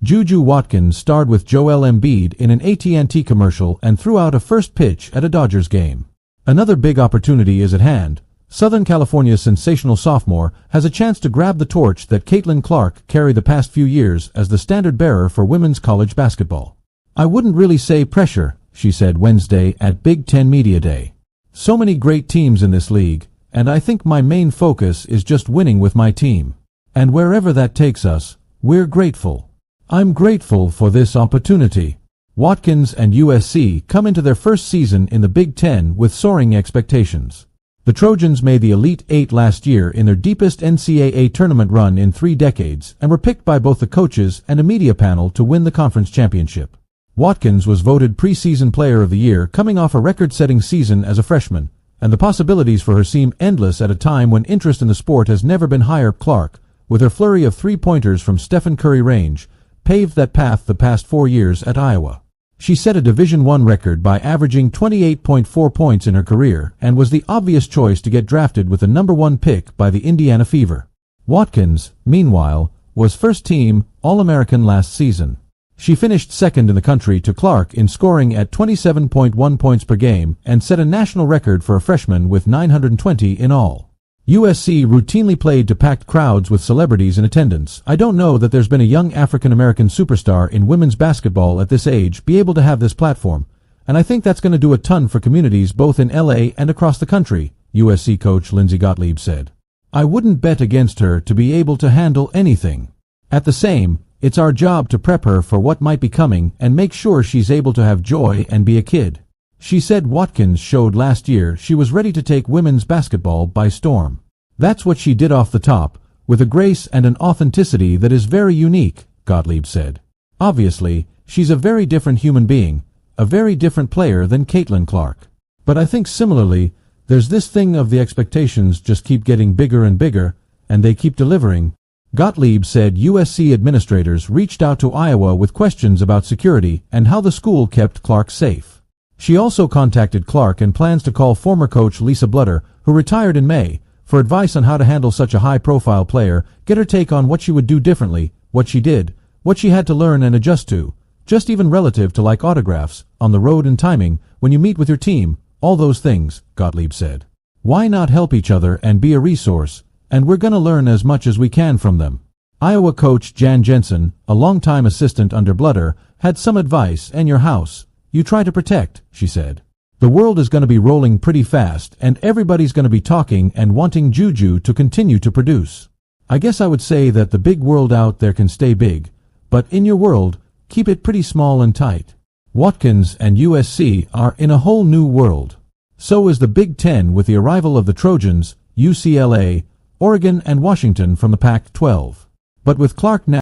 Juju Watkins starred with Joel Embiid in an AT&T commercial and threw out a first pitch at a Dodgers game. Another big opportunity is at hand. Southern California's sensational sophomore has a chance to grab the torch that Caitlin Clark carried the past few years as the standard-bearer for women's college basketball. "I wouldn't really say pressure," she said Wednesday at Big Ten Media Day. "So many great teams in this league, and I think my main focus is just winning with my team. And wherever that takes us, we're grateful. I'm grateful for this opportunity." Watkins and USC come into their first season in the Big Ten with soaring expectations. The Trojans made the Elite Eight last year in their deepest NCAA tournament run in 3 decades and were picked by both the coaches and a media panel to win the conference championship. Watkins was voted preseason player of the year, coming off a record-setting season as a freshman, and the possibilities for her seem endless at a time when interest in the sport has never been higher. Clark, with her flurry of three-pointers from Stephen Curry range, paved that path the past 4 years at Iowa. She set a Division I record by averaging 28.4 points in her career and was the obvious choice to get drafted with the #1 pick by the Indiana Fever. Watkins, meanwhile, was first-team All-American last season. She finished second in the country to Clark in scoring at 27.1 points per game and set a national record for a freshman with 920 in all. USC routinely played to packed crowds with celebrities in attendance. "I don't know that there's been a young African-American superstar in women's basketball at this age be able to have this platform, and I think that's going to do a ton for communities both in LA and across the country," USC coach Lindsey Gottlieb said. "I wouldn't bet against her to be able to handle anything. At the same, it's our job to prep her for what might be coming and make sure she's able to have joy and be a kid." She said Watkins showed last year she was ready to take women's basketball by storm. "That's what she did off the top, with a grace and an authenticity that is very unique," Gottlieb said. "Obviously, she's a very different human being, a very different player than Caitlin Clark. But I think similarly, there's this thing of the expectations just keep getting bigger and bigger, and they keep delivering." Gottlieb said USC administrators reached out to Iowa with questions about security and how the school kept Clark safe. She also contacted Clark and plans to call former coach Lisa Blutter, who retired in May, for advice on how to handle such a high-profile player, get her take on what she would do differently, what she did, what she had to learn and adjust to, just even relative to like autographs, on the road and timing, when you meet with your team, all those things, Gottlieb said. "Why not help each other and be a resource, and we're going to learn as much as we can from them." Iowa coach Jan Jensen, a longtime assistant under Blutter, had some advice, "And your house, you try to protect," she said. "The world is going to be rolling pretty fast, and everybody's going to be talking and wanting Juju to continue to produce. I guess I would say that the big world out there can stay big, but in your world, keep it pretty small and tight." Watkins and USC are in a whole new world. So is the Big Ten with the arrival of the Trojans, UCLA, Oregon and Washington from the Pac-12. But with Clark now